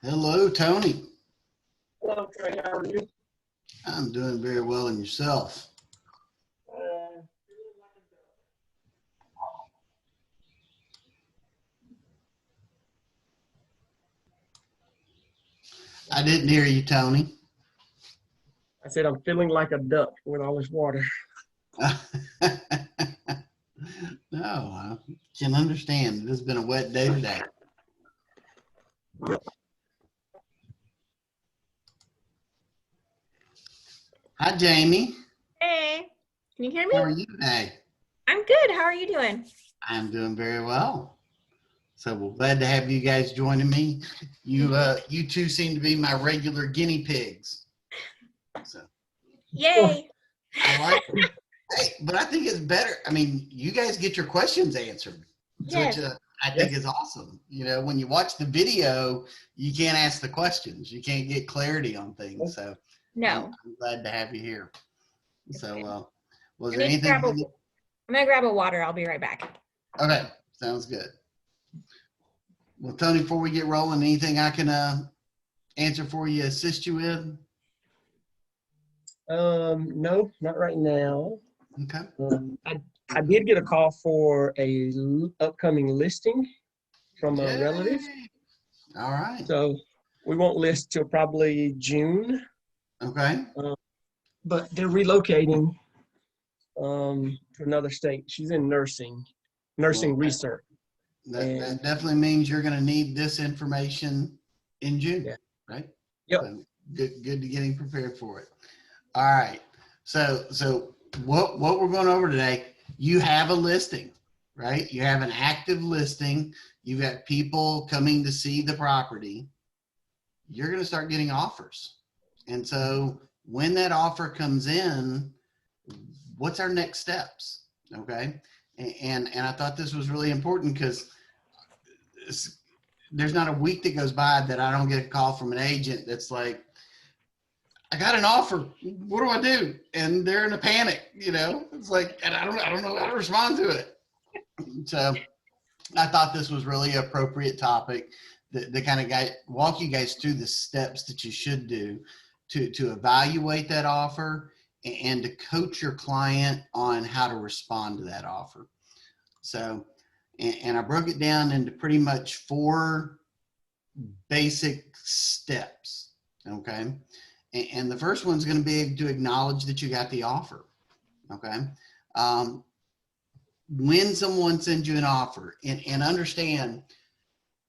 Hello, Tony. Hello, Trey. How are you? I'm doing very well, and yourself? Uh, I didn't hear you, Tony. I said I'm feeling like a duck with all this water. No, I can understand. It has been a wet day today. Hi, Jamie. Hey, can you hear me? How are you today? I'm good. How are you doing? I'm doing very well. So we're glad to have you guys joining me. You two seem to be my regular guinea pigs. So Yay. I like it. Hey, but I think it's better. I mean, you guys get your questions answered, which Yes. I think is awesome. You know, when you watch the video, you can't ask the questions. You can't get clarity on things. So No. I'm glad to have you here. So was I there need to grab anything? I'm gonna grab a water. I'll be right back. Okay, sounds good. Well, Tony, before we get rolling, anything I can answer for you, assist you with? No, not right now. Okay. I did get a call for a upcoming listing from a relative. Yay. All right. So we won't list till probably June, Okay. but they're relocating to another state. She's in nursing Well, research. that definitely means you're going to need this information in June, Yeah. right? Yep. So good to getting prepared for it. All right. So what we're going over today, you have a listing, right? You have an active listing. You've got people coming to see the property. You're going to start getting offers. And so when that offer comes in, what's our next steps? Okay. And I thought this was really important because there's not a week that goes by that I don't get a call from an agent that's like, I got an offer. What do I do? And they're in a panic, you know. It's like, and I don't know how to respond to it. So I thought this was really an appropriate topic. The kind of walk you guys through the steps that you should do to evaluate that offer and to coach your client on how to respond to that offer. So, and I broke it down into pretty much 4 basic steps. Okay. And the first one's going to be to acknowledge that you got the offer. Okay. When someone sends you an offer, and understand,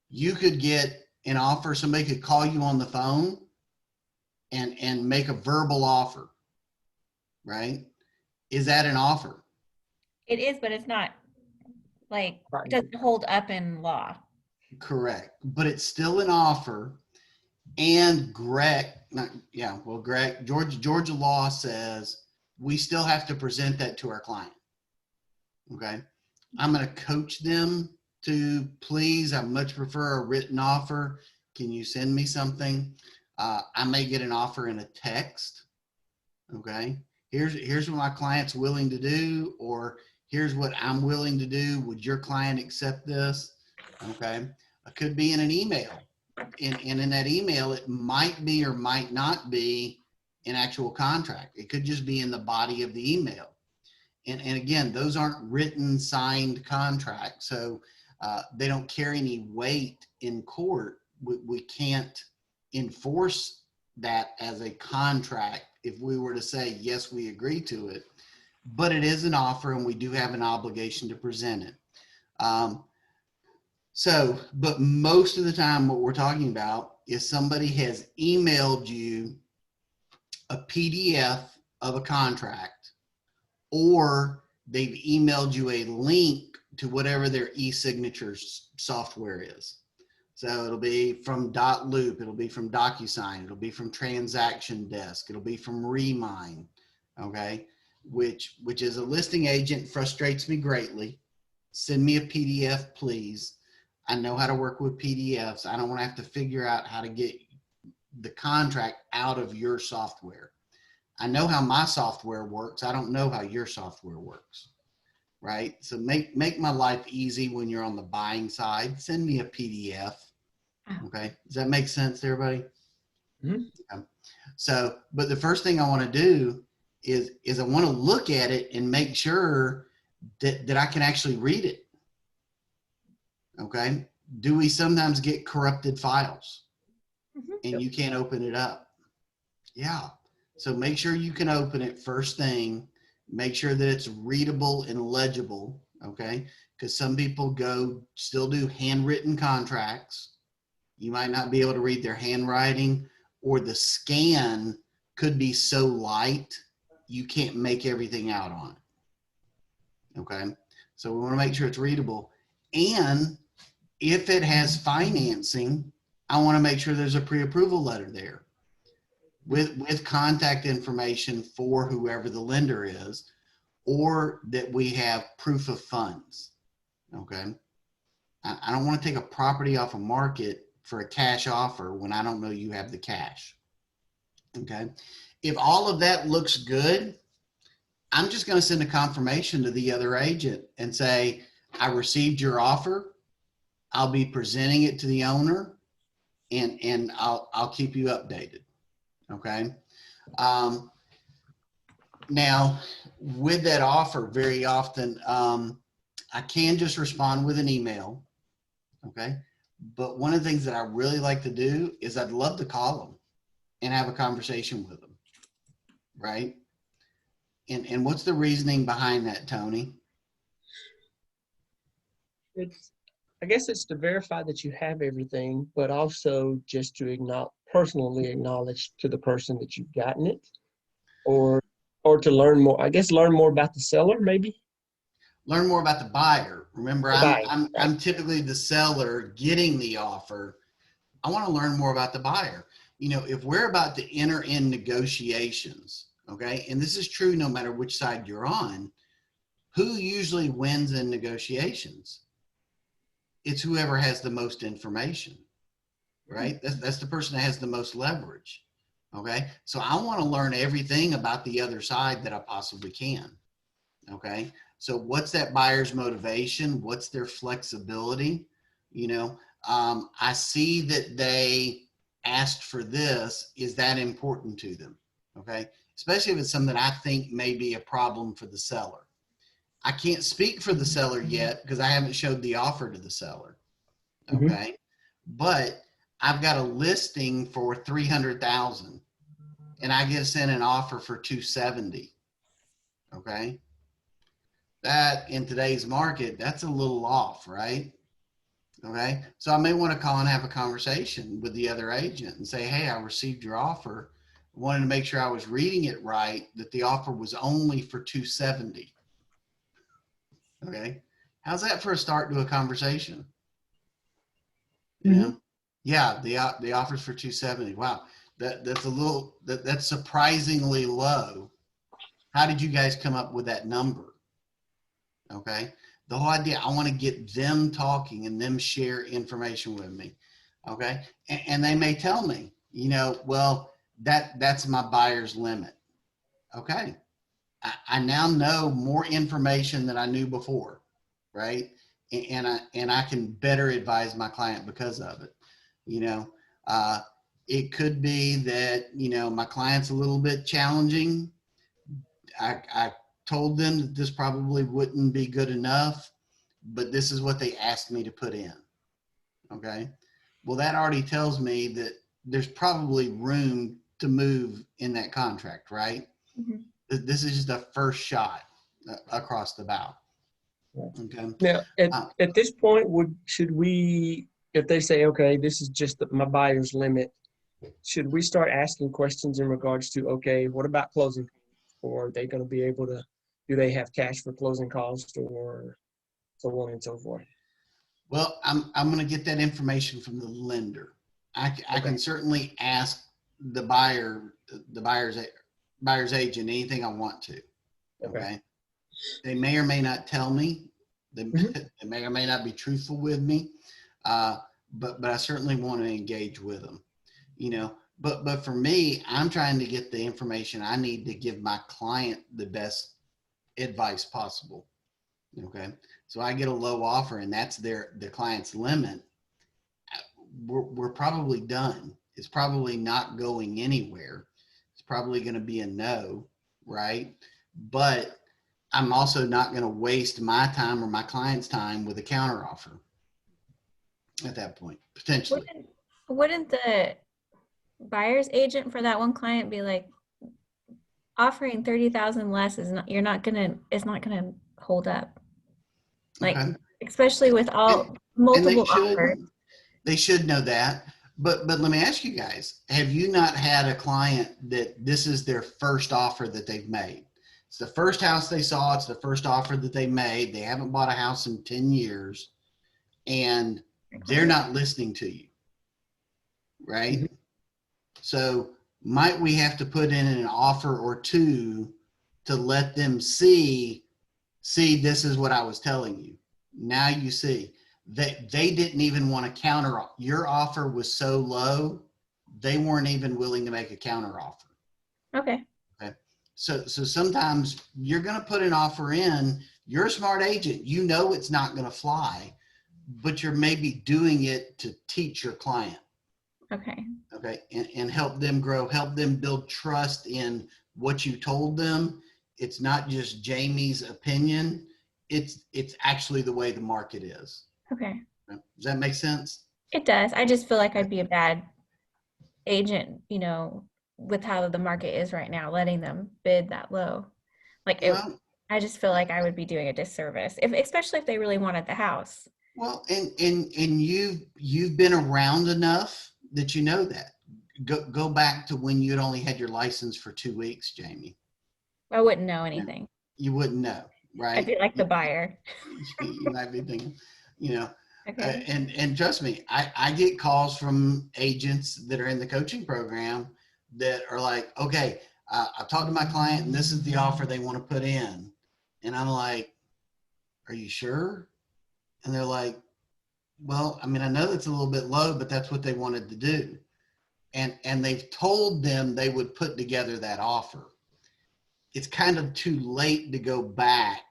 you could get an offer, somebody could call you on the phone and make a verbal offer, right? Is that an offer? It is, but it's not it doesn't hold up in law. Correct. But it's still an offer. And Georgia law says we still have to present that to our client. Okay. I'm going to coach them to please, I much prefer a written offer. Can you send me something? I may get an offer in a text. Okay. Here's what my client's willing to do, or here's what I'm willing to do. Would your client accept this? Okay. It could be in an email. And in that email, it might be or might not be an actual contract. It could just be in the body of the email. And again, those aren't written, signed contracts. So they don't carry any weight in court. We can't enforce that as a contract if we were to say, yes, we agree to it. But it is an offer, and we do have an obligation to present it. But most of the time, what we're talking about is somebody has emailed you a PDF of a contract, or they've emailed you a link to whatever their e-signatures software is. So it'll be from .loop, it'll be from DocuSign, it'll be from Transaction Desk, it'll be from Remind, okay? Which is a listing agent, frustrates me greatly. Send me a PDF, please. I know how to work with PDFs. I don't want to have to figure out how to get the contract out of your software. I know how my software works. I don't know how your software works, right? So make my life easy when you're on the buying side. Send me a PDF, Okay. Does that make sense to everybody? Mhm. Okay. So, but the first thing I want to do is I want to look at it and make sure that I can actually read it. Okay. Do we sometimes get corrupted files and Yep. you can't open it up? Yeah. So make sure you can open it first thing. Make sure that it's readable and legible. Okay. Because some people still do handwritten contracts. You might not be able to read their handwriting, or the scan could be so light you can't make everything out on it. Okay. So we want to make sure it's readable. And if it has financing, I want to make sure there's a pre-approval letter there with contact information for whoever the lender is, or that we have proof of funds. Okay. I don't want to take a property off a market for a cash offer when I don't know you have the cash. Okay. If all of that looks good, I'm just going to send a confirmation to the other agent and say, I received your offer. I'll be presenting it to the owner, and I'll keep you updated. Okay. Now, with that offer, very often I can just respond with an email. Okay. But one of the things that I really like to do is I'd love to call them and have a conversation with them. Right. And what's the reasoning behind that, Tony? I guess it's to verify that you have everything, but also just to personally acknowledge to the person that you've gotten it, or to learn more. I guess learn more about the seller, maybe. Learn more about the buyer. Remember, The buyer, right? I'm typically the seller getting the offer. I want to learn more about the buyer. If we're about to enter in negotiations, okay, and this is true no matter which side you're on, who usually wins in negotiations? It's whoever has the most information, right? That's the person that has the most leverage. Okay. So I want to learn everything about the other side that I possibly can. Okay. So what's that buyer's motivation? What's their flexibility? I see that they asked for this. Is that important to them? Okay. Especially if it's something I think may be a problem for the seller. I can't speak for the seller yet because I haven't showed the offer to the seller. Okay. But I've got a listing for 300,000 and I get sent an offer for 270. Okay. That in today's market, that's a little off, right? Okay. So I may want to call and have a conversation with the other agent and say, hey, I received your offer. I wanted to make sure I was reading it right, that the offer was only for 270. Okay. How's that for a start to a conversation? Yeah, the offers for 270. Wow. That's surprisingly low. How did you guys come up with that number? Okay. The whole idea, I want to get them talking and them share information with me. Okay. And they may tell me, well, that's my buyer's limit. Okay. I now know more information than I knew before. Right. And I can better advise my client because of it. It could be that, my client's a little bit challenging. I told them that this probably wouldn't be good enough, but this is what they asked me to put in. Okay. Well, that already tells me that there's probably room to move in that contract, right? Mm-hmm. This is just a first shot across the bow. Okay. Now, at this point, should we, if they say, okay, this is just my buyer's limit, should we start asking questions in regards to, okay, what about closing? Or are they going to be able to, do they have cash for closing costs, or so on and so forth? Well, I'm going to get that information from the lender. I can certainly ask the buyer's agent anything I want to. Okay. They may or may not tell me. They may or may not be truthful with me. But I certainly want to engage with them. But for me, I'm trying to get the information I need to give my client the best advice possible. Okay. So I get a low offer and that's the client's limit. we're probably done. It's probably not going anywhere. It's probably going to be a no, right? But I'm also not going to waste my time or my client's time with a counteroffer at that point, potentially. Wouldn't the buyer's agent for that one client be like, offering 30,000 less is not, it's not gonna hold up. Like, Okay. especially with all And multiple offers. they should know that. But let me ask you guys, have you not had a client that this is their first offer that they've made? It's the first house they saw, it's the first offer that they made. They haven't bought a house in 10 years and they're not listening to you, right? Mhm. So might we have to put in an offer or two to let them see, this is what I was telling you. Now you see that they didn't even want to counter. Your offer was so low, they weren't even willing to make a counter offer. Okay. Okay. So sometimes you're going to put an offer in, you're a smart agent, you know it's not going to fly, but you're maybe doing it to teach your client. Okay. Okay. And help them grow, help them build trust in what you told them. It's not just Jamie's opinion. It's actually the way the market is. Okay. Does that make sense? It does. I just feel like I'd be a bad agent, with how the market is right now, letting them bid that low. Well, I just feel like I would be doing a disservice, especially if they really wanted the house. well, and you've been around enough that you know that. Go back to when you'd only had your license for 2 weeks, Jamie. I wouldn't know anything. You wouldn't know, right? I'd be like the buyer. You might be thinking, you know, Okay. and trust me, I get calls from agents that are in the coaching program that are like, okay, I talked to my client and this is the offer they want to put in. And I'm like, are you sure? And they're like, well, I mean, I know that's a little bit low, but that's what they wanted to do. And they've told them they would put together that offer. It's kind of too late to go back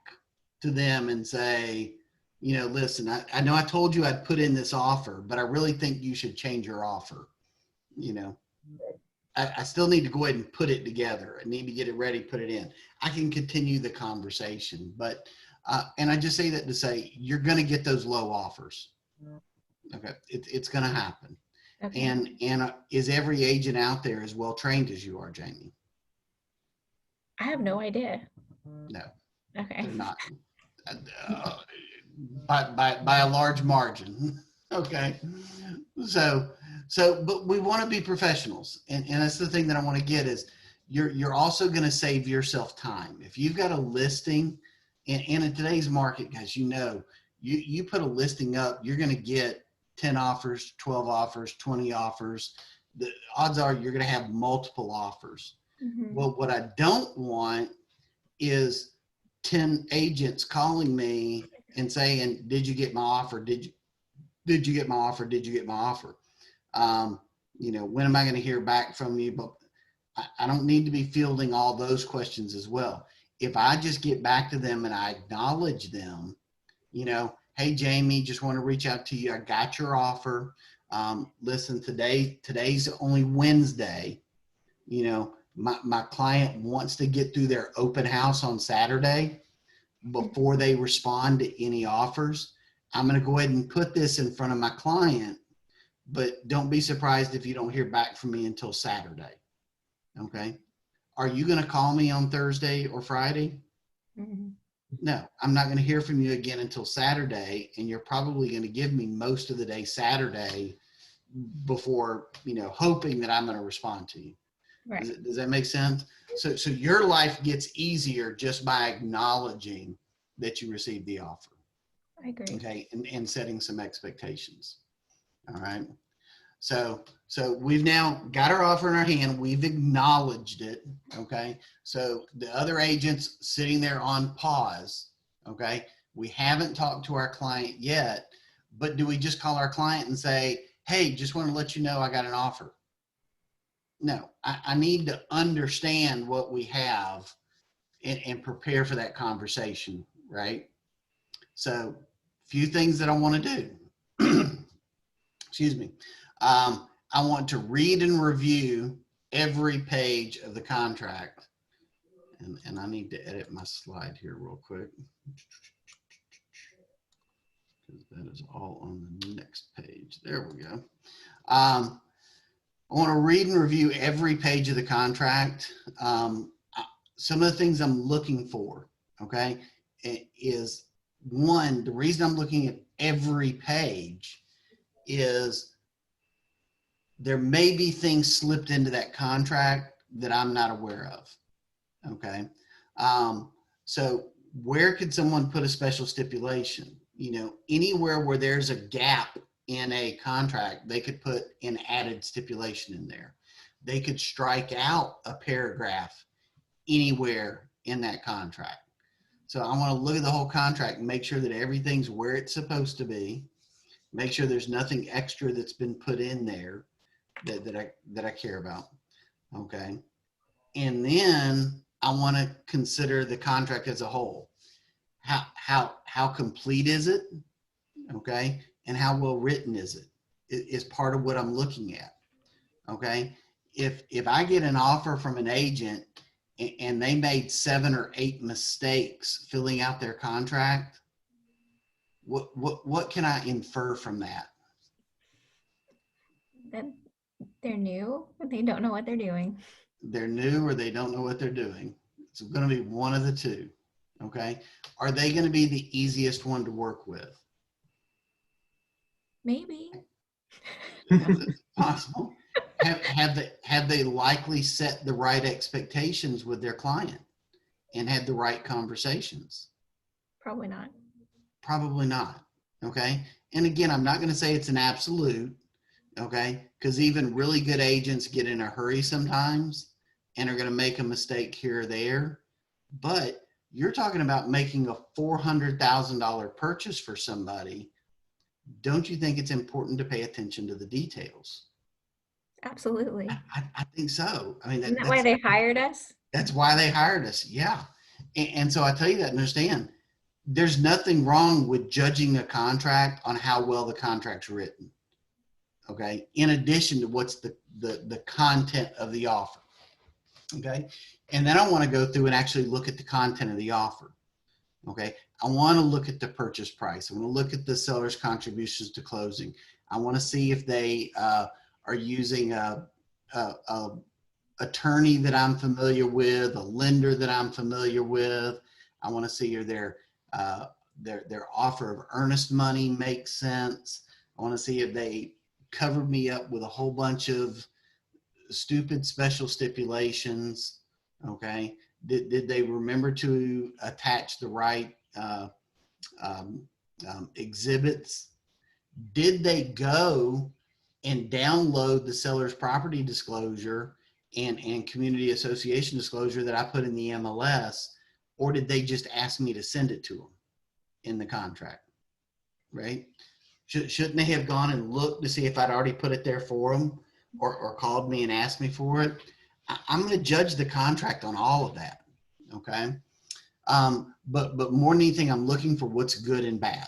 to them and say, listen, I know I told you I'd put in this offer, but I really think you should change your offer. I still need to go ahead and put it together. I need to get it ready, put it in. I can continue the conversation, but, and I just say that to say, you're going to get those low offers. Okay. It's going to happen. Okay. And is every agent out there as well trained as you are, Jamie? I have no idea. No, Okay. they're not. By a large margin. Okay. But we want to be professionals. And that's the thing that I want to get is you're also going to save yourself time. If you've got a listing and in today's market, guys, you put a listing up, you're going to get 10 offers, 12 offers, 20 offers. The odds are you're going to have multiple offers. Mm-hmm. Well, what I don't want is 10 agents calling me and saying, did you get my offer? Did you get my offer? Did you get my offer? When am I going to hear back from you? But I don't need to be fielding all those questions as well. If I just get back to them and I acknowledge them, hey, Jamie, just want to reach out to you. I got your offer. Listen, today's only Wednesday. My client wants to get through their open house on Saturday before they respond to any offers. I'm going to go ahead and put this in front of my client, but don't be surprised if you don't hear back from me until Saturday. Okay. Are you going to call me on Thursday or Friday? Mm-hmm. No, I'm not going to hear from you again until Saturday. And you're probably going to give me most of the day Saturday before, hoping that I'm going to respond to you. Right. Does that make sense? So your life gets easier just by acknowledging that you received the offer. I agree. Okay. And setting some expectations. All right. So we've now got our offer in our hand. We've acknowledged it. Okay. So the other agents sitting there on pause. Okay. We haven't talked to our client yet, but do we just call our client and say, hey, just want to let you know I got an offer? No, I need to understand what we have and prepare for that conversation. Right. So few things that I want to do. excuse me, I want to read and review every page of the contract. And I need to edit my slide here real quick, because that is all on the next page. There we go. I want to read and review every page of the contract. Some of the things I'm looking for, okay, is one, the reason I'm looking at every page is there may be things slipped into that contract that I'm not aware of, okay? So where could someone put a special stipulation? You know, anywhere where there's a gap in a contract, they could put an added stipulation in there. They could strike out a paragraph anywhere in that contract. So I want to look at the whole contract and make sure that everything's where it's supposed to be. Make sure there's nothing extra that's been put in there that I care about. Okay. And then I want to consider the contract as a whole. How complete is it? Okay. And how well written is it? Is part of what I'm looking at. Okay. If I get an offer from an agent and they made 7 or 8 mistakes filling out their contract, what can I infer from that? That they're new, they don't know what they're doing. They're new or they don't know what they're doing. It's going to be one of the two. Okay. Are they going to be the easiest one to work with? Maybe. It's possible. Have they likely set the right expectations with their client and had the right conversations? Probably not. Probably not. Okay. And again, I'm not going to say it's an absolute. Okay. Because even really good agents get in a hurry sometimes and are going to make a mistake here or there. But you're talking about making a $400,000 purchase for somebody. Don't you think it's important to pay attention to the details? Absolutely. I think so. I mean, Isn't that why they hired us? that's why they hired us. Yeah. And so I tell you that, understand, there's nothing wrong with judging a contract on how well the contract's written. Okay. In addition to what's the content of the offer. Okay. And then I want to go through and actually look at the content of the offer. Okay. I want to look at the purchase price. I want to look at the seller's contributions to closing. I want to see if they are using a attorney that I'm familiar with, a lender that I'm familiar with. I want to see if their offer of earnest money makes sense. I want to see if they covered me up with a whole bunch of stupid special stipulations. Okay. Did they remember to attach the right exhibits? Did they go and download the seller's property disclosure and community association disclosure that I put in the MLS, or did they just ask me to send it to them in the contract? Right? Shouldn't they have gone and looked to see if I'd already put it there for them, or called me and asked me for it? I'm going to judge the contract on all of that. Okay. But more than anything, I'm looking for what's good and bad.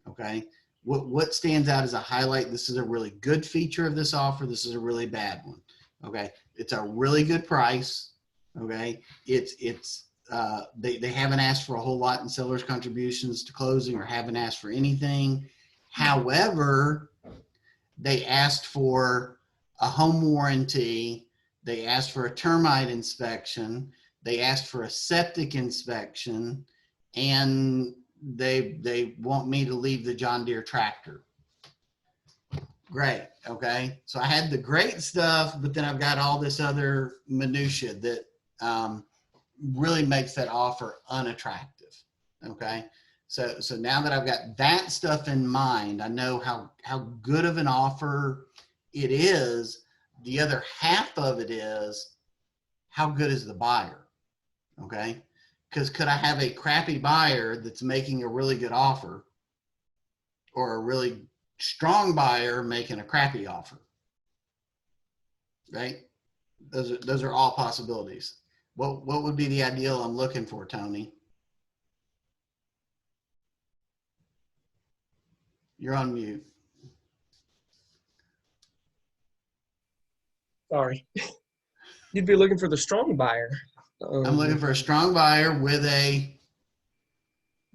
Okay. What stands out as a highlight? This is a really good feature of this offer. This is a really bad one. Okay. It's a really good price. Okay. They haven't asked for a whole lot in seller's contributions to closing, or haven't asked for anything. However, they asked for a home warranty. They asked for a termite inspection. They asked for a septic inspection, and they want me to leave the John Deere tractor. Great. Okay. So I had the great stuff, but then I've got all this other minutia that really makes that offer unattractive. Okay. So now that I've got that stuff in mind, I know how good of an offer it is. The other half of it is, how good is the buyer? Okay. Because could I have a crappy buyer that's making a really good offer, or a really strong buyer making a crappy offer? Right? Those are all possibilities. What would be the ideal I'm looking for, Tony? You're on mute. Sorry. You'd be looking for the strong buyer. I'm looking for a strong buyer with a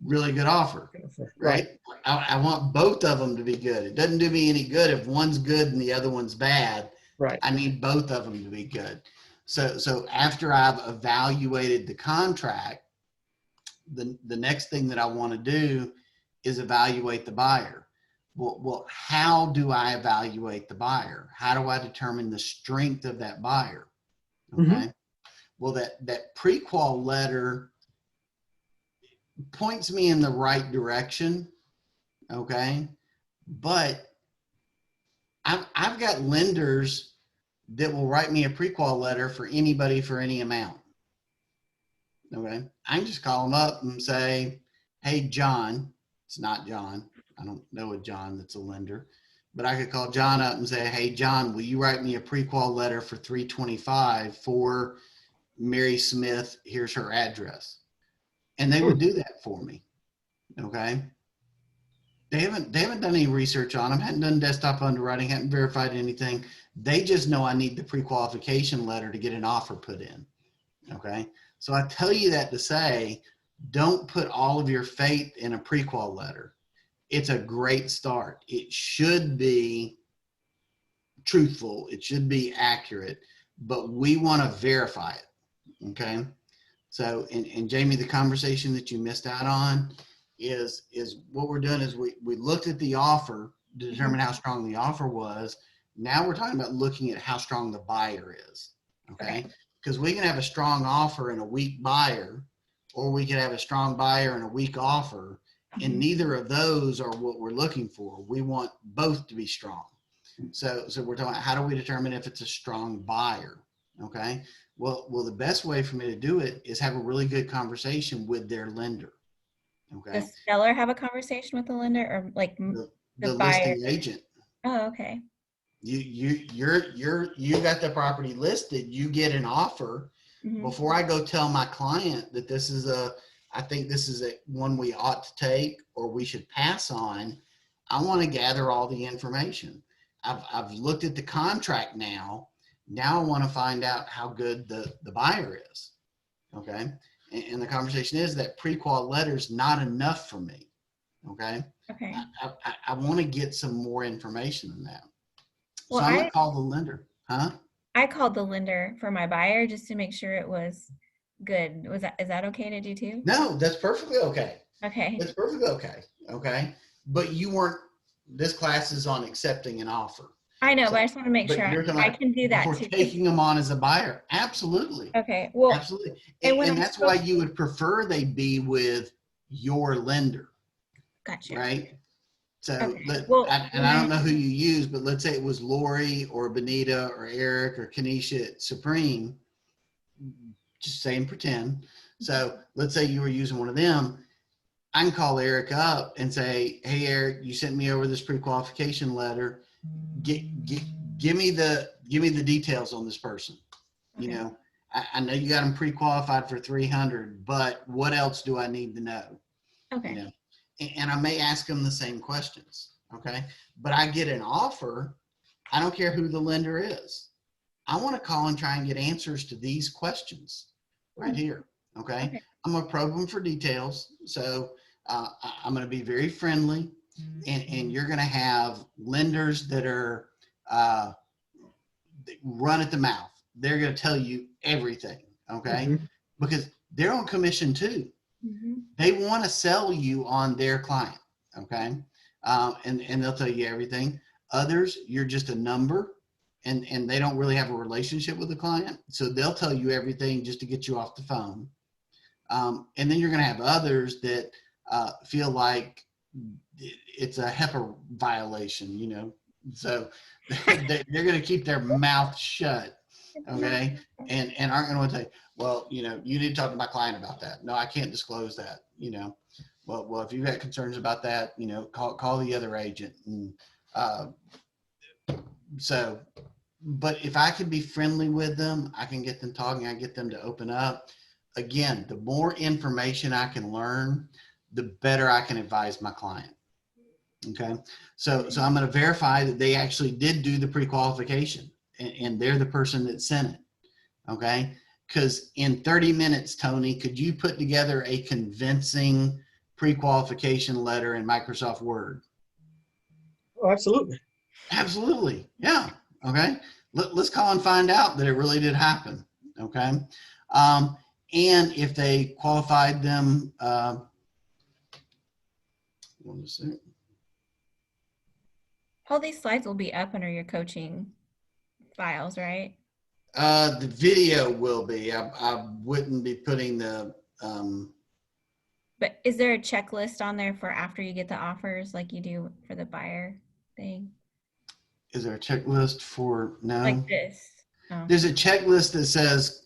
really good offer, right? I want both of them to be good. It doesn't do me any good if one's good and the other one's bad. Right. I need both of them to be good. So after I've evaluated the contract, the next thing that I want to do is evaluate the buyer. Well, how do I evaluate the buyer? How do I determine the strength of that buyer? Okay. Well, that pre-qual letter points me in the right direction. Okay. But I've got lenders that will write me a pre-qual letter for anybody for any amount. Okay. I can just call them up and say, hey, John, it's not John. I don't know a John that's a lender, but I could call John up and say, hey, John, will you write me a pre-qual letter for 325 for Mary Smith? Here's her address. And they would do that for me. Okay. They haven't done any research on them, hadn't done desktop underwriting, hadn't verified anything. They just know I need the pre-qualification letter to get an offer put in. Okay. So I tell you that to say, don't put all of your faith in a pre-qual letter. It's a great start. It should be truthful. It should be accurate, but we want to verify it. Okay. So, and Jamie, the conversation that you missed out on is what we're doing is we looked at the offer to determine how strong the offer was. Now we're talking about looking at how strong the buyer is. Okay. Because we can have a strong offer and a weak buyer, or we can have a strong buyer and a weak offer, and neither of those are what we're looking for. We want both to be strong. So we're talking about how do we determine if it's a strong buyer? Okay. Well, the best way for me to do it is have a really good conversation with their lender. Okay. The seller have a conversation with the lender, or like The the buyer? listing agent. Oh, okay. You got the property listed. You get an offer. Before I go tell my client that I think this is a one we ought to take or we should pass on, I want to gather all the information. I've looked at the contract now. Now I want to find out how good the buyer is. Okay. And the conversation is that pre-qual letter is not enough for me. Okay. Okay. I want to get some more information than that. Well, so I'm going to call the lender. Huh? I called the lender for my buyer just to make sure it was good. Is that okay to do too? No, that's perfectly okay. Okay. That's perfectly okay. Okay. But this class is on accepting an offer. I know, but I just want to make sure I can do that We're too. taking them on as a buyer. Absolutely. Okay. Well, absolutely. And that's why you would prefer they be with your lender. Gotcha. Right. So, okay. I don't know who you use, but let's say it was Lori or Benita or Eric or Kenesha at Supreme. Just say and pretend. So let's say you were using one of them. I can call Eric up and say, hey, Eric, you sent me over this pre-qualification letter. Give me the details on this person. Okay. You know, I know you got them pre-qualified for 300, but what else do I need to know? Okay. You know? And I may ask them the same questions. Okay. But I get an offer. I don't care who the lender is. I want to call and try and get answers to these questions right here. Okay. I'm going to probe them for details. So I'm going to be very friendly, and you're going to have lenders that are run at the mouth. They're going to tell you everything. Okay. Because they're on commission too. They want to sell you on their client. Okay. And they'll tell you everything. Others, you're just a number, and they don't really have a relationship with the client. So they'll tell you everything just to get you off the phone. And then you're going to have others that feel like it's a HIPAA violation, you know, so they're going to keep their mouth shut. Okay. And aren't going to say, well, you know, you need to talk to my client about that. No, I can't disclose that, you know. Well, if you've got concerns about that, you know, call the other agent. And so, but if I can be friendly with them, I can get them talking, I get them to open up. Again, the more information I can learn, the better I can advise my client. Okay. So I'm going to verify that they actually did do the pre-qualification. and they're the person that sent it. Okay. Because in 30 minutes, Tony, could you put together a convincing pre-qualification letter in Microsoft Word? Oh, absolutely. Absolutely. Yeah. Okay. Let's call and find out that it really did happen. Okay. And if they qualified them, one second. All these slides will be up under your coaching files, right? The video will be. I wouldn't be putting the. But is there a checklist on there for after you get the offers like you do for the buyer thing? Is there a checklist for no? Like this? Oh, There's a checklist that says,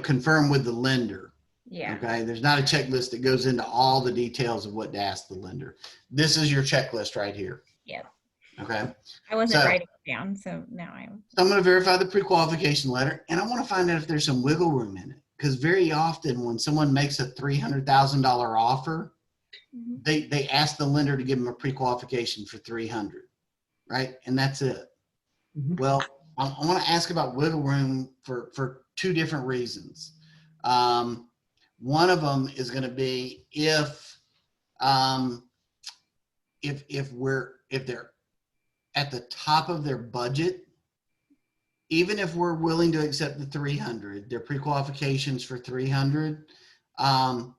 confirm with the lender. yeah. Okay. There's not a checklist that goes into all the details of what to ask the lender. This is your checklist right here. Yep. Okay. I wasn't So- writing it down, so now I'm. So I'm going to verify the pre-qualification letter, and I want to find out if there's some wiggle room in it. Because very often when someone makes a $300,000 offer, Mhm. they ask the lender to give them a pre-qualification for 300, right? And that's it. Mhm. Well, I want to ask about wiggle room for two different reasons. One of them is going to be if they're at the top of their budget, even if we're willing to accept the 300, their pre-qualifications for 300, I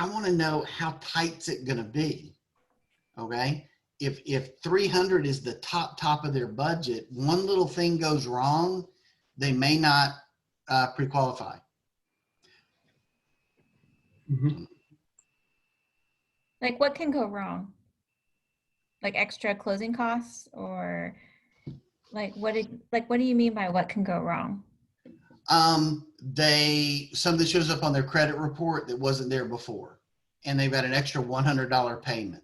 want to know how tight's it going to be. Okay. If 300 is the top of their budget, one little thing goes wrong, they may not pre-qualify. Mhm. Like what can go wrong? Like extra closing costs or like what do you mean by what can go wrong? Something shows up on their credit report that wasn't there before, and they've got an extra $100 payment.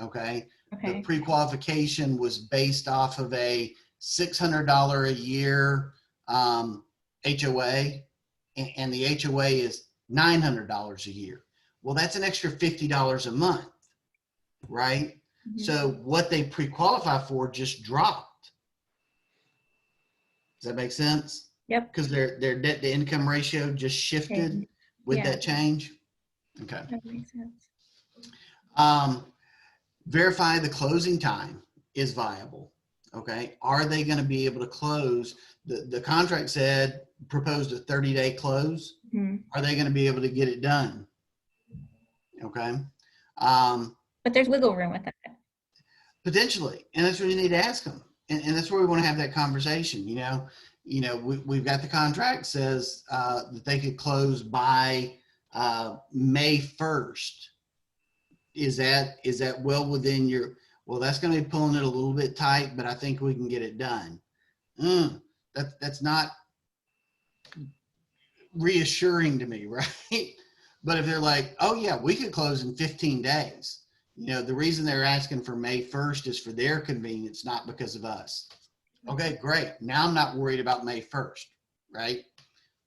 Okay. The Okay. pre-qualification was based off of a $600 a year HOA, and the HOA is $900 a year. Well, that's an extra $50 a month, right? Mhm. So what they pre-qualify for just dropped. Does that make sense? Yep. Because their debt to income ratio just shifted Changed. with Yeah. that change. Okay. That makes sense. Verify the closing time is viable. Okay. Are they going to be able to close? The contract said proposed a 30-day close. Mhm. Are they going to be able to get it done? Okay. But there's wiggle room with that. Potentially. And that's what you need to ask them. And that's where we want to have that conversation. We've got the contract says that they could close by May 1st. Is that well within your, well, that's going to be pulling it a little bit tight, but I think we can get it done. That's not reassuring to me, right? But if they're like, oh yeah, we could close in 15 days. The reason they're asking for May 1st is for their convenience, not because of us. Okay, great. Now I'm not worried about May 1st, right?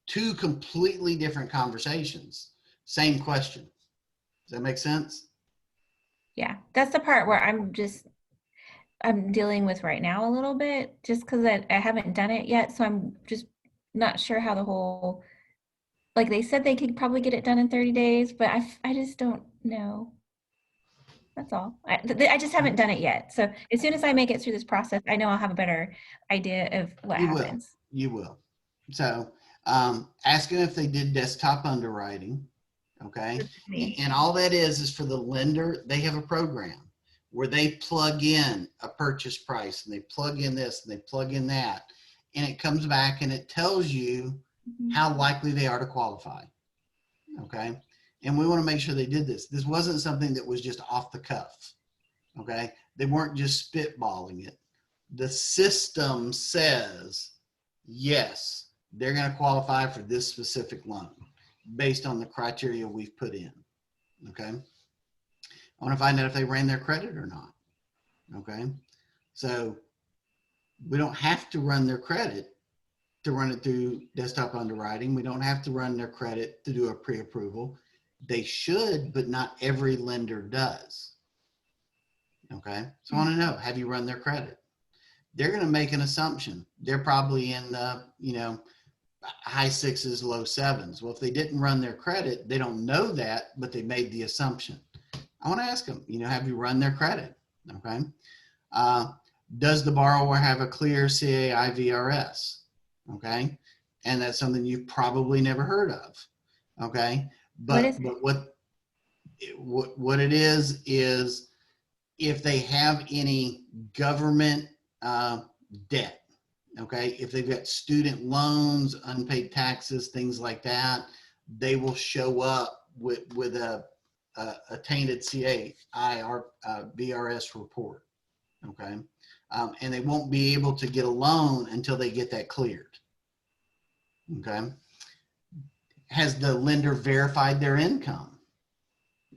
Two completely different conversations. Same question. Does that make sense? Yeah. That's the part where I'm dealing with right now a little bit just because I haven't done it yet. So I'm just not sure how the whole, like they said they could probably get it done in 30 days, but I just don't know. That's all. I just haven't done it yet. So as soon as I make it through this process, I know I'll have a better idea of what You happens. You will. So ask them if they did desktop underwriting. Okay. And all that is for the lender. They have a program where they plug in a purchase price and they plug in this and they plug in that. And it comes back and it tells you Mhm. how likely they are to qualify. Okay. And we want to make sure they did this. This wasn't something that was just off the cuff. Okay. They weren't just spitballing it. The system says, yes, they're going to qualify for this specific loan based on the criteria we've put in. Okay. I want to find out if they ran their credit or not. Okay. So we don't have to run their credit to run it through desktop underwriting. We don't have to run their credit to do a pre-approval. They should, but not every lender does. Okay. So I want to know, have you run their credit? they're going to make an assumption. They're probably in the, high sixes, low sevens. Well, if they didn't run their credit, they don't know that, but they made the assumption. I want to ask them, have you run their credit? Okay. Does the borrower have a clear CAI VRS? Okay. And that's something you've probably never heard of. Okay. But what it is if they have any government debt, okay, if they've got student loans, unpaid taxes, things like that, they will show up with a tainted CAI or VRS report, okay, and they won't be able to get a loan until they get that cleared, okay. Has the lender verified their income?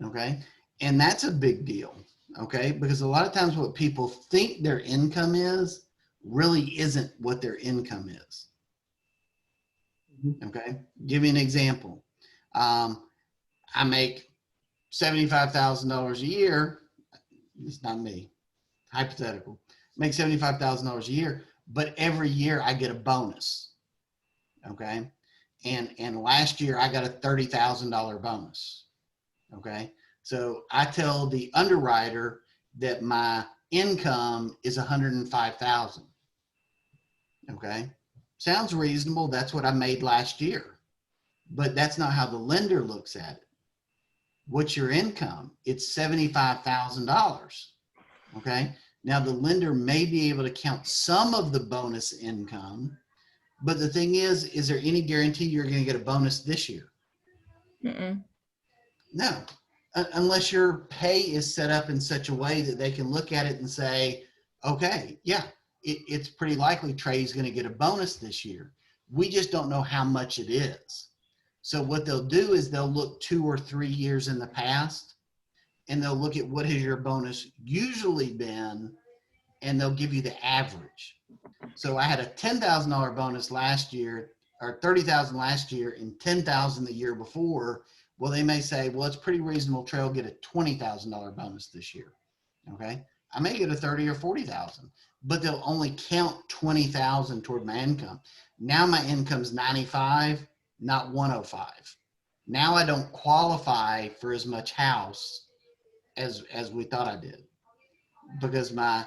Okay. And that's a big deal. Okay. Because a lot of times what people think their income is really isn't what their income is. Okay. Give you an example. I make $75,000 a year. It's not me. Hypothetical. Make $75,000 a year, but every year I get a bonus. Okay. And last year I got a $30,000 bonus. Okay. So I tell the underwriter that my income is $105,000. Okay. Sounds reasonable. That's what I made last year, but that's not how the lender looks at it. What's your income? It's $75,000. Okay. Now the lender may be able to count some of the bonus income, but the thing is there any guarantee you're going to get a bonus this year? Mm-mm. No, unless your pay is set up in such a way that they can look at it and say, okay, yeah, it's pretty likely Trey's going to get a bonus this year. We just don't know how much it is. So what they'll do is they'll look 2 or 3 years in the past, and they'll look at what has your bonus usually been, and they'll give you the average. So I had a $10,000 bonus last year, or $30,000 last year, and $10,000 the year before. Well, they may say, well, it's pretty reasonable Trey will get a $20,000 bonus this year. Okay. I may get a 30 or 40,000, but they'll only count 20,000 toward my income. Now my income's 95, not 105. Now I don't qualify for as much house as we thought I did, because my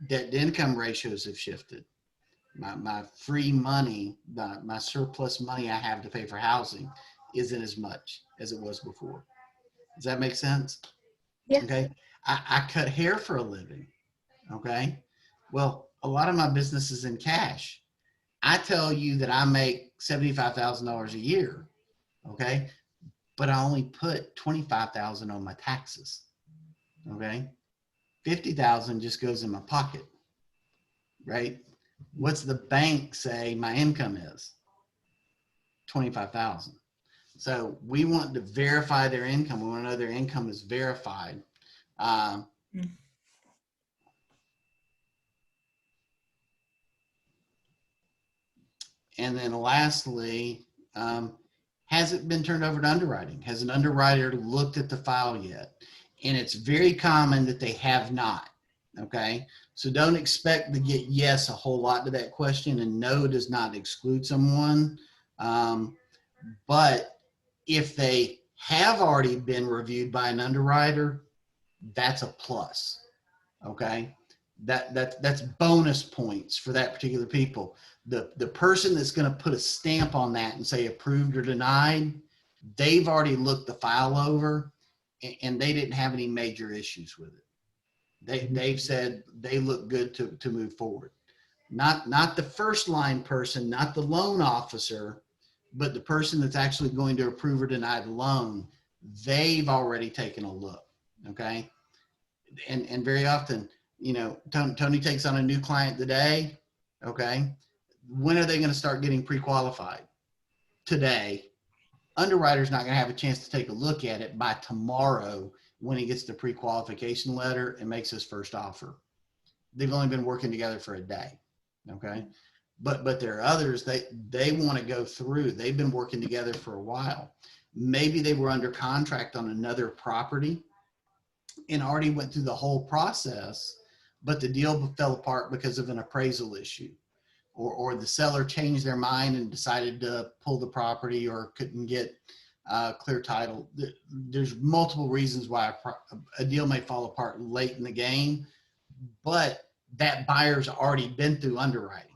debt to income ratios have shifted. My free money, my surplus money I have to pay for housing isn't as much as it was before. Does that make sense? Yeah. Okay. I cut hair for a living. Okay. Well, a lot of my business is in cash. I tell you that I make $75,000 a year. Okay. But I only put $25,000 on my taxes. Okay. $50,000 just goes in my pocket. Right. What's the bank say my income is? $25,000. So we want to verify their income. We want to know their income is verified. And then lastly, has it been turned over to underwriting? Has an underwriter looked at the file yet? And it's very common that they have not. Okay. So don't expect to get yes a whole lot to that question, and no does not exclude someone. But if they have already been reviewed by an underwriter, that's a plus. Okay. That's bonus points for that particular people. The person that's going to put a stamp on that and say approved or denied, they've already looked the file over and they didn't have any major issues with it. They've said they look good to move forward. Not the first line person, not the loan officer, but the person that's actually going to approve or deny the loan. They've already taken a look. Okay. And very often, Tony takes on a new client today. Okay. When are they going to start getting pre-qualified? Today. Underwriter's not going to have a chance to take a look at it by tomorrow when he gets the pre-qualification letter and makes his first offer. They've only been working together for a day. Okay. But there are others, they want to go through. They've been working together for a while. Maybe they were under contract on another property and already went through the whole process, but the deal fell apart because of an appraisal issue, or the seller changed their mind and decided to pull the property or couldn't get clear title. There's multiple reasons why a deal may fall apart late in the game, but that buyer's already been through underwriting.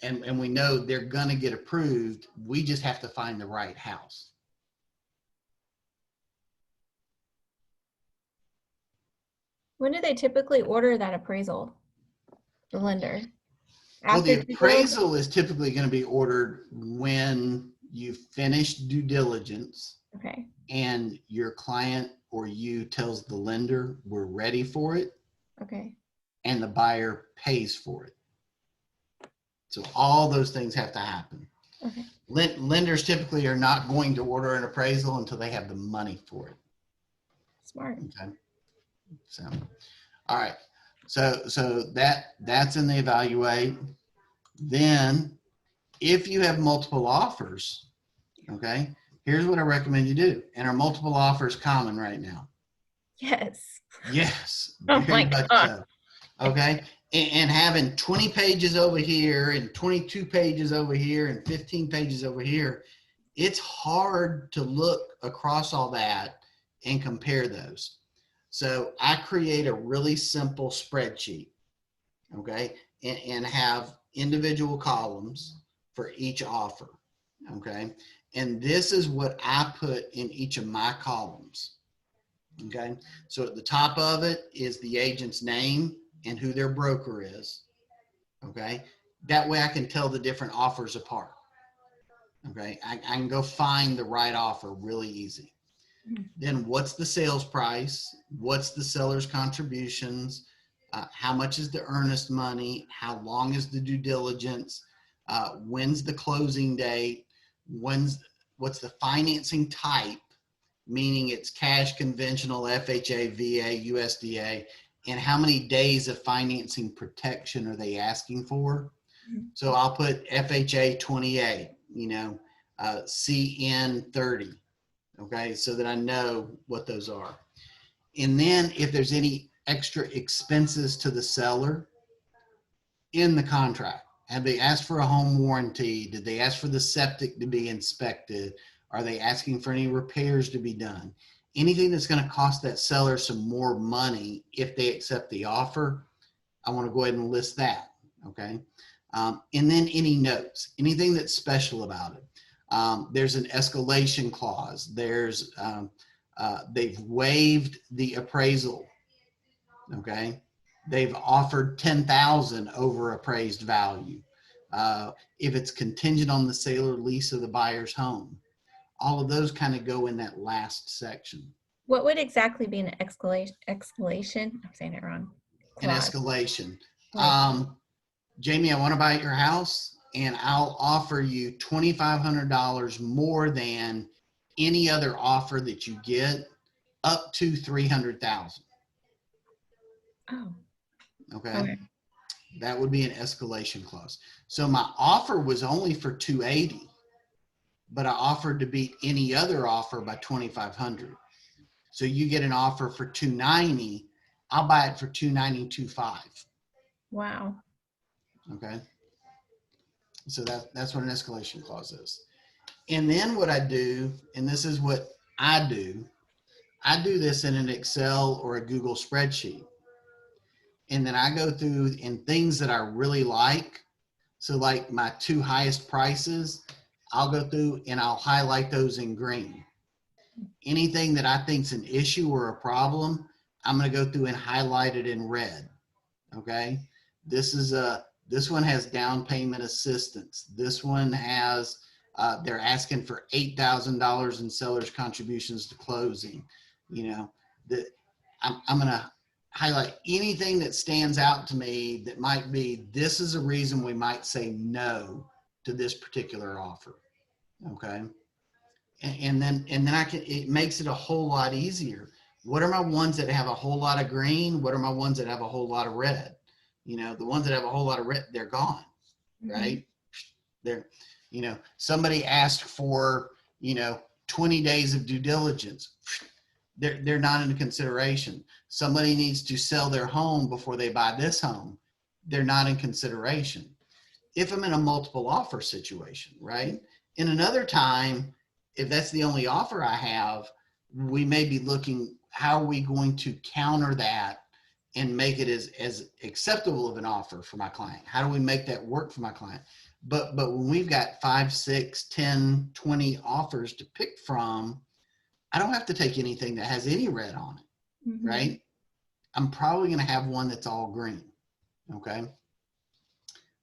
And we know they're going to get approved. We just have to find the right house. When do they typically order that appraisal? The lender? Well, the After due diligence? appraisal is typically going to be ordered when you finish due diligence Okay. and your client or you tells the lender we're ready for it, Okay. and the buyer pays for it. So all those things have to happen. Okay. Lenders typically are not going to order an appraisal until they have the money for it. Smart. Okay. So, all right. So that's in the evaluate. Then if you have multiple offers, okay, here's what I recommend you do. And are multiple offers common right now? Yes. Yes, Oh very my much God. so. Okay. And having 20 pages over here and 22 pages over here and 15 pages over here, it's hard to look across all that and compare those. So I create a really simple spreadsheet, okay, and have individual columns for each offer, okay? And this is what I put in each of my columns, okay? So at the top of it is the agent's name and who their broker is, okay? That way I can tell the different offers apart, okay? I can go find the right offer really easy. Then what's the sales price? What's the seller's contributions? How much is the earnest money? How long is the due diligence? When's the closing date? What's the financing type? Meaning it's cash, conventional, FHA, VA, USDA, and how many days of financing protection are they asking for? So I'll put FHA 28, CN 30. Okay, so that I know what those are. And then if there's any extra expenses to the seller in the contract, have they asked for a home warranty? Did they ask for the septic to be inspected? Are they asking for any repairs to be done? Anything that's going to cost that seller some more money if they accept the offer, I want to go ahead and list that. Okay. And then any notes, anything that's special about it. There's an escalation clause. There's they've waived the appraisal. Okay, they've offered 10,000 over appraised value. If it's contingent on the sale or lease of the buyer's home, all of those kind of go in that last section. What would exactly be an escalation? I'm saying it wrong. An Clause. escalation. Like, Jamie, I want to buy your house, and I'll offer you $2,500 more than any other offer that you get, up to $300,000. oh, Okay? okay. That would be an escalation clause. So my offer was only for 280, but I offered to beat any other offer by 2,500. So you get an offer for 290, I'll buy it for 290.25. Wow. Okay. So that's what an escalation clause is. And then what I do, and this is what I do this in an Excel or a Google spreadsheet. And then I go through and things that I really like. So like my 2 highest prices, I'll go through and I'll highlight those in green. Anything that I think's an issue or a problem, I'm going to go through and highlight it in red. Okay. This one has down payment assistance. This one has, they're asking for $8,000 in seller's contributions to closing. I'm going to highlight anything that stands out to me that might be, this is a reason we might say no to this particular offer. Okay. And then it makes it a whole lot easier. What are my ones that have a whole lot of green? What are my ones that have a whole lot of red? The ones that have a whole lot of red, they're gone, right? They're, somebody asked for, 20 days of due diligence. they're not in consideration. Somebody needs to sell their home before they buy this home. They're not in consideration. If I'm in a multiple offer situation, right? In another time, if that's the only offer I have, we may be looking, how are we going to counter that and make it as acceptable of an offer for my client? How do we make that work for my client? But when we've got 5, 6, 10, 20 offers to pick from, I don't have to take anything that has any red on it, Mhm. right? I'm probably going to have one that's all green. Okay.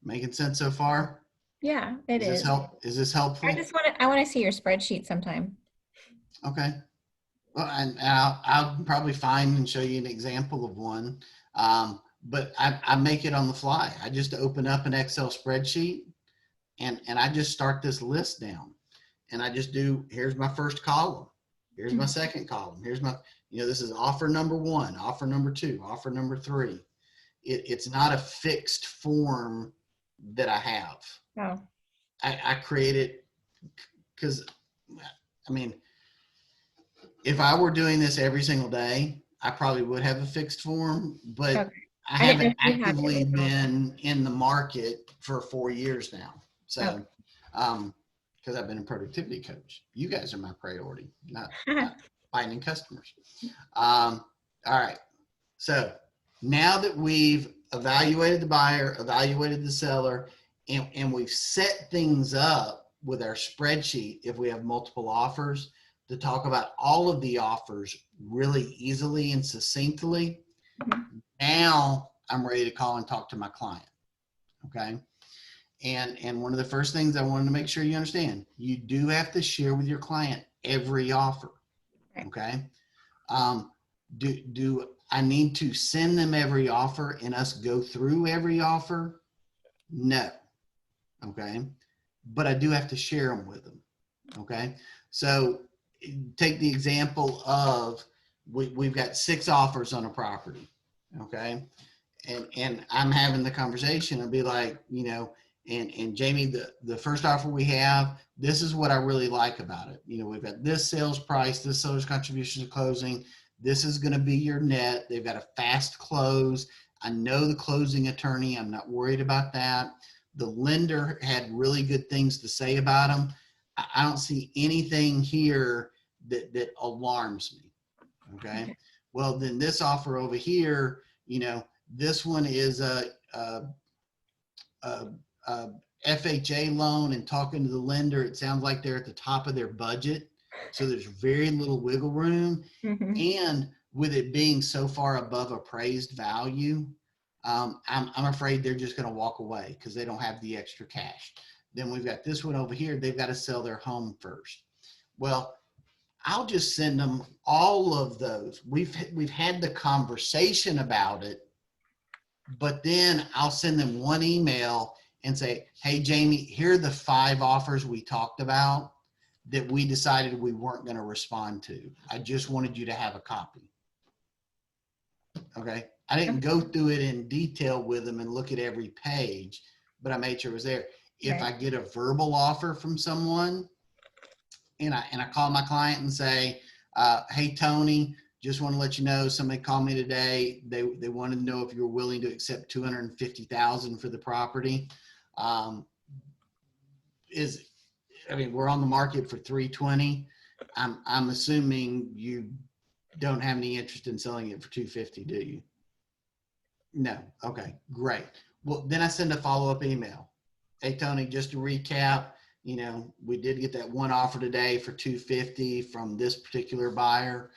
Making sense so far? Yeah, it is. Is this helpful? I want to see your spreadsheet sometime. Okay. Well, and I'll probably find and show you an example of one. But I make it on the fly. I just open up an Excel spreadsheet and I just start this list down. And I just do, here's my first column. Here's my second column. Here's my, this is offer number 1, offer number 2, offer number 3. It's not a fixed form that I have. Oh. I create it because, I mean, if I were doing this every single day, I probably would have a fixed form, but Okay. I didn't know haven't if you had it actively written down. been in the market for 4 years now. So, Okay. because I've been a productivity coach. You guys are my priority, not finding customers. All right. So now that we've evaluated the buyer, evaluated the seller, and we've set things up with our spreadsheet, if we have multiple offers, to talk about all of the offers really easily and succinctly, now I'm ready to call and talk to my client. Okay. And one of the first things I wanted to make sure you understand, you do have to share with your client every offer. Okay. Do I need to send them every offer and us go through every offer? No. Okay. But I do have to share them with them. Okay. So take the example of we've got 6 offers on a property. Okay. And I'm having the conversation and be like, and Jamie, the first offer we have, this is what I really like about it. We've got this sales price, this seller's contribution to closing. This is going to be your net. They've got a fast close. I know the closing attorney. I'm not worried about that. The lender had really good things to say about them. I don't see anything here that alarms me. Okay. Well, then this offer over here, this one is a FHA loan, and talking to the lender, it sounds like they're at the top of their budget. So there's very little wiggle room. And with it being so far above appraised value, I'm afraid they're just going to walk away because they don't have the extra cash. Then we've got this one over here. They've got to sell their home first. Well, I'll just send them all of those. We've had the conversation about it, but then I'll send them one email and say, hey, Jamie, here are the 5 offers we talked about that we decided we weren't going to respond to. I just wanted you to have a copy. Okay. I didn't go through it in detail with them and look at every page, but I made sure it was there. If I get a verbal offer from someone and I call my client and say, hey, Tony, just want to let you know, somebody called me today. They wanted to know if you're willing to accept $250,000 for the property. We're on the market for $320,000. I'm assuming you don't have any interest in selling it for $250,000, do you? No. Okay, great. Well, then I send a follow-up email. Hey, Tony, just to recap, we did get that one offer today for $250,000 from this particular buyer.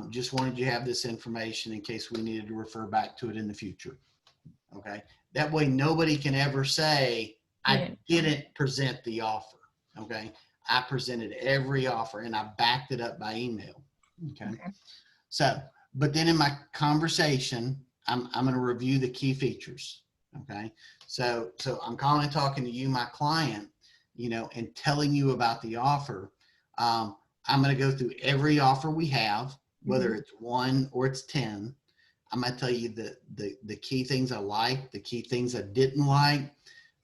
Just wanted you to have this information in case we needed to refer back to it in the future. Okay. That way nobody can ever say, I didn't present the offer. Okay. I presented every offer and I backed it up by email. Okay. So, but then in my conversation, I'm going to review the key features. Okay. So I'm calling and talking to you, my client, and telling you about the offer. I'm going to go through every offer we have, whether it's 1 or it's 10. I'm going to tell you the key things I like, the key things I didn't like.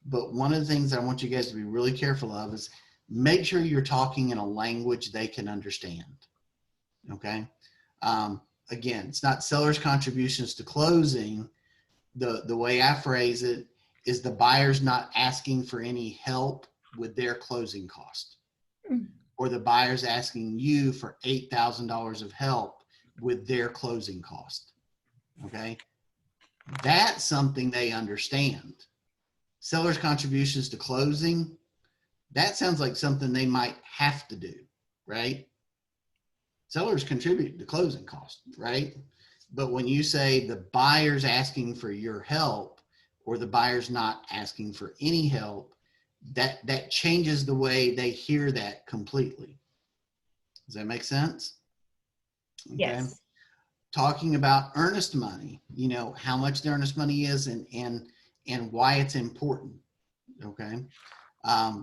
But one of the things I want you guys to be really careful of is make sure you're talking in a language they can understand. Okay. Again, it's not seller's contributions to closing. The way I phrase it is the buyer's not asking for any help with their closing cost, or the buyer's asking you for $8,000 of help with their closing cost. Okay. That's something they understand. Seller's contributions to closing, that sounds like something they might have to do, right? Sellers contribute to closing costs, right? But when you say the buyer's asking for your help, or the buyer's not asking for any help, that changes the way they hear that completely. Does that make sense? Okay. Yes. Talking about earnest money, you know, how much the earnest money is and why it's important. Okay.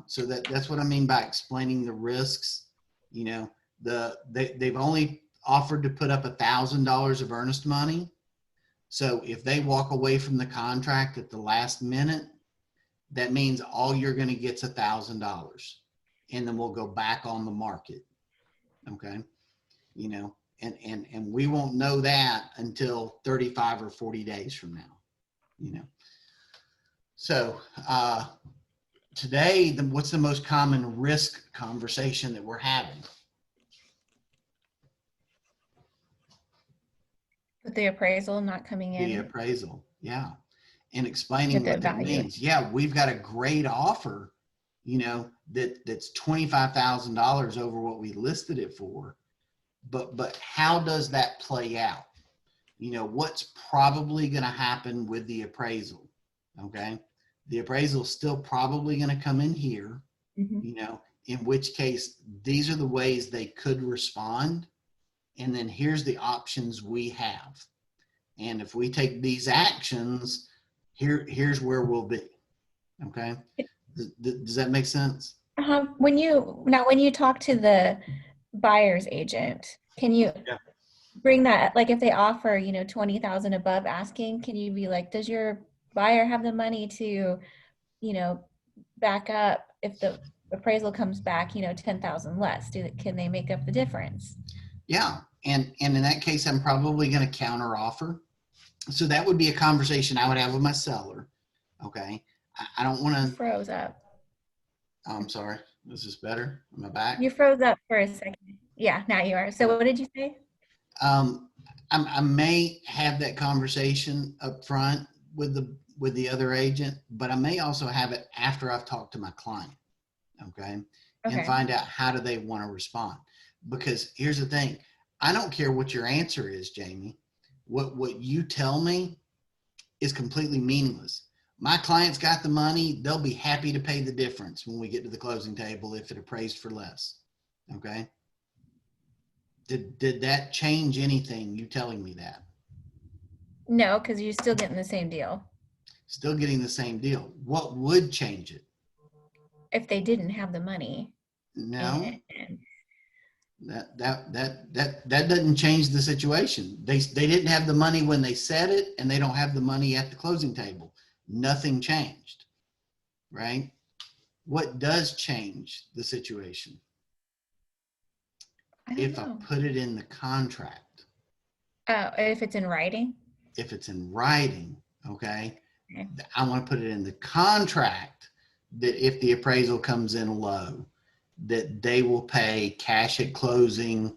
So that's what I mean by explaining the risks. You know, they've only offered to put up $1,000 of earnest money. So if they walk away from the contract at the last minute, that means all you're going to get is $1,000, and then we'll go back on the market. Okay. You know, and we won't know that until 35 or 40 days from now, you know. So today, what's the most common risk conversation that we're having? With the appraisal not coming in. The appraisal, yeah. And explaining With the what that value. means. Yeah, we've got a great offer, you know, that's $25,000 over what we listed it for. But how does that play out? You know, what's probably going to happen with the appraisal? Okay. The appraisal is still probably going to come in here, you know, in which case these are the ways they could respond. And then here's the options we have. And if we take these actions, here's where we'll be. Okay. Does that make sense? When you talk to the buyer's agent, can you bring that, like if they offer, you know, 20,000 above asking, can you be like, does your buyer have the money to, you know, back up if the appraisal comes back, you know, 10,000 less? Can they make up the difference? Yeah. And in that case, I'm probably going to counter offer. So that would be a conversation I would have with my seller. Okay. I don't want to. Froze up. Oh, I'm sorry. Is this better? Am I back? You froze up for a second. Yeah, now you are. So what did you say? I may have that conversation up front with the other agent, but I may also have it after I've talked to my client. Okay. And find out how do they want to respond. Because here's the thing. I don't care what your answer is, Jamie. What you tell me is completely meaningless. My client's got the money. They'll be happy to pay the difference when we get to the closing table if it appraised for less. Okay. Did that change anything, you telling me that? No, because you're still getting the same deal. Still getting the same deal. What would change it? If they didn't have the money. No. That doesn't change the situation. They didn't have the money when they said it, and they don't have the money at the closing table. Nothing changed, right? What does change the situation? If I put it in the contract. Oh, if it's in writing? If it's in writing, okay. I want to put it in the contract that if the appraisal comes in low, that they will pay cash at closing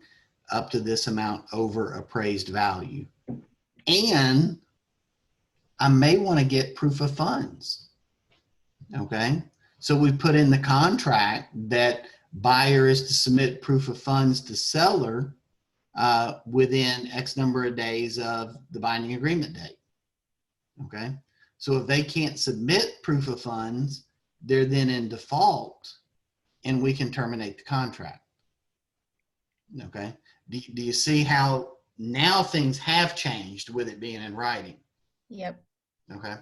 up to this amount over appraised value. And I may want to get proof of funds. Okay. So we put in the contract that buyer is to submit proof of funds to seller within X number of days of the binding agreement date. Okay. So if they can't submit proof of funds, they're then in default and we can terminate the contract. Okay. Do you see how now things have changed with it being in writing? Yep. Okay.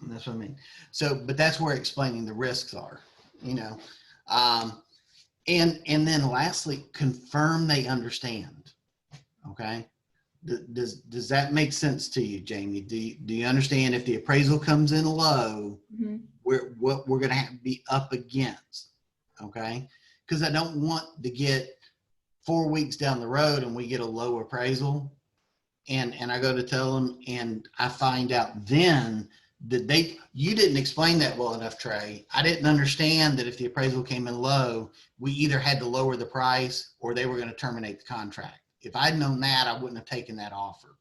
And that's what I mean. So, but that's where explaining the risks are, you know. And then lastly, confirm they understand. Okay. Does that make sense to you, Jamie? Do you understand if the appraisal comes in low, what we're going to have to be up against? Okay. Because I don't want to get 4 weeks down the road and we get a low appraisal, and I go to tell them, and I find out then that you didn't explain that well enough, Trey. I didn't understand that if the appraisal came in low, we either had to lower the price or they were going to terminate the contract. If I'd known that, I wouldn't have taken that offer.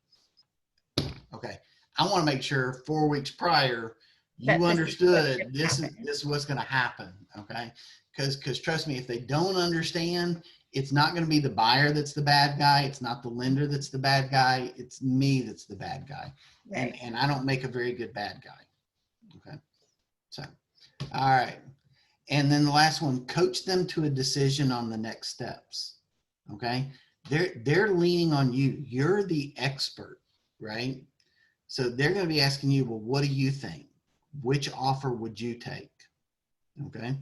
Okay. I want to make sure 4 weeks prior, That you this is understood what's this gonna happen. is what's going to happen. Okay. Because trust me, if they don't understand, it's not going to be the buyer that's the bad guy. It's not the lender that's the bad guy. It's me that's the bad guy. Right. And I don't make a very good bad guy. Okay. So, all right. And then the last one, coach them to a decision on the next steps. Okay. They're leaning on you. You're the expert, right? So they're going to be asking you, well, what do you think? Which offer would you take? Okay.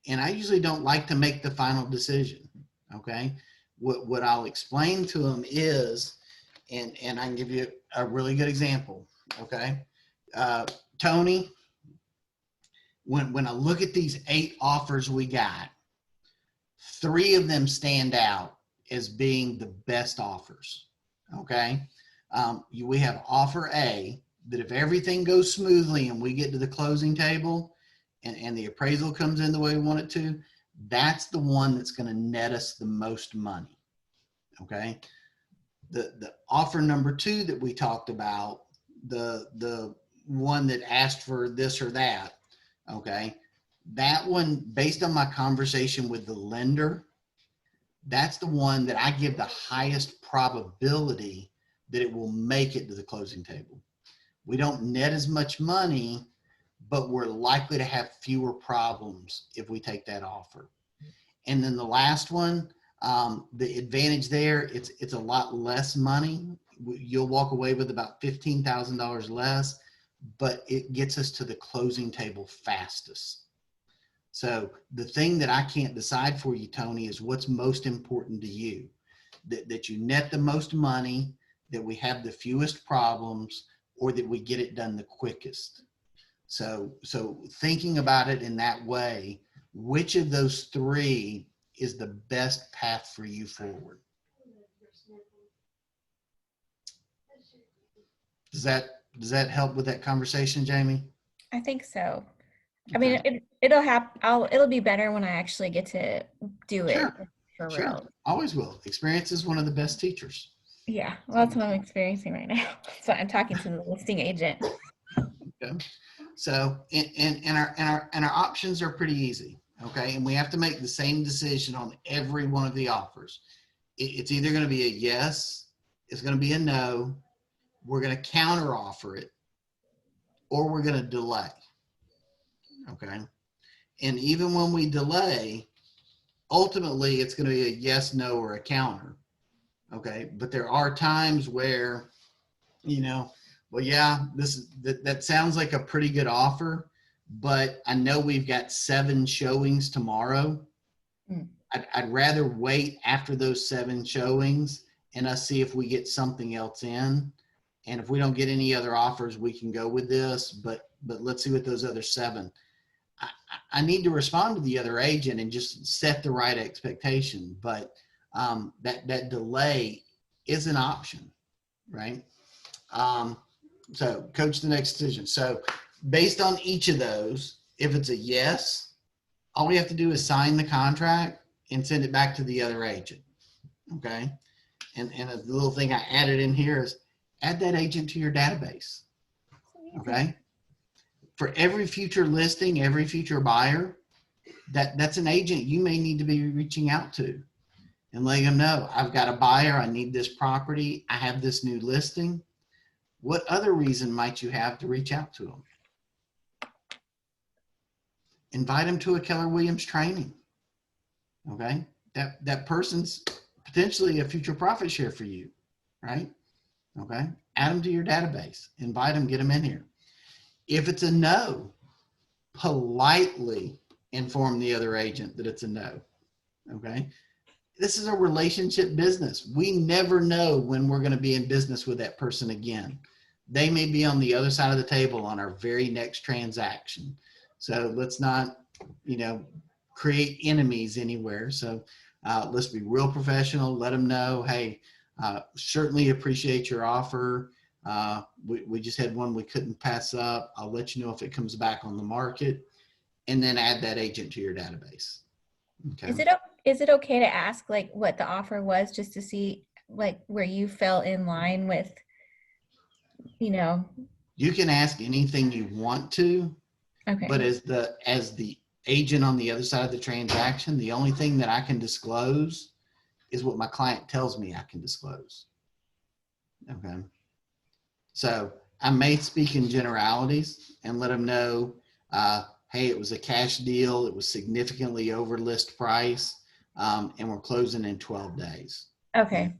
And I usually don't like to make the final decision. Okay. What I'll explain to them is, and I can give you a really good example. Okay. Tony, when I look at these 8 offers we got, 3 of them stand out as being the best offers. Okay. We have offer A, that if everything goes smoothly and we get to the closing table and the appraisal comes in the way we want it to, that's the one that's going to net us the most money. Okay. The offer number 2 that we talked about, the one that asked for this or that. Okay. That one, based on my conversation with the lender, that's the one that I give the highest probability that it will make it to the closing table. We don't net as much money, but we're likely to have fewer problems if we take that offer. And then the last one, the advantage there, it's a lot less money. You'll walk away with about $15,000 less, but it gets us to the closing table fastest. So the thing that I can't decide for you, Tony, is what's most important to you, that you net the most money, that we have the fewest problems, or that we get it done the quickest. So thinking about it in that way, which of those 3 is the best path for you forward? Does that help with that conversation, Jamie? I think so. I Okay. mean, it'll happen. It'll be better when I actually get to do it Sure. for Sure. real. Always will. Experience is one of the best teachers. Yeah, well, that's what I'm experiencing right now. So I'm talking to the listing agent. Okay. So, and our options are pretty easy. Okay. And we have to make the same decision on every one of the offers. It's either going to be a yes, it's going to be a no, we're going to counter offer it, or we're going to delay. Okay. And even when we delay, ultimately it's going to be a yes, no, or a counter. Okay. But there are times where, well, yeah, that sounds like a pretty good offer, but I know we've got 7 showings tomorrow. I'd rather wait after those 7 showings and us see if we get something else in. And if we don't get any other offers, we can go with this, but let's see what those other 7. I need to respond to the other agent and just set the right expectation. But that delay is an option, right? So coach the next decision. So based on each of those, if it's a yes, all we have to do is sign the contract and send it back to the other agent. Okay. And a little thing I added in here is add that agent to your database. Okay. For every future listing, every future buyer, that's an agent you may need to be reaching out to and letting them know, I've got a buyer. I need this property. I have this new listing. What other reason might you have to reach out to them? Invite them to a Keller Williams training. Okay. That person's potentially a future profit share for you, right? Okay. Add them to your database, invite them, get them in here. If it's a no, politely inform the other agent that it's a no. Okay. This is a relationship business. We never know when we're going to be in business with that person again. They may be on the other side of the table on our very next transaction. So let's not, create enemies anywhere. So Let's be real professional. Let them know, hey, certainly appreciate your offer. We just had one we couldn't pass up. I'll let you know if it comes back on the market, and then add that agent to your database. Okay. Is it okay to ask like what the offer was, just to see like where you fell in line with, you know? You can ask anything you want to, Okay. but as the agent on the other side of the transaction, the only thing that I can disclose is what my client tells me I can disclose. Okay. So I may speak in generalities and let them know, hey, it was a cash deal. It was significantly over list price, and we're closing in 12 days. Okay.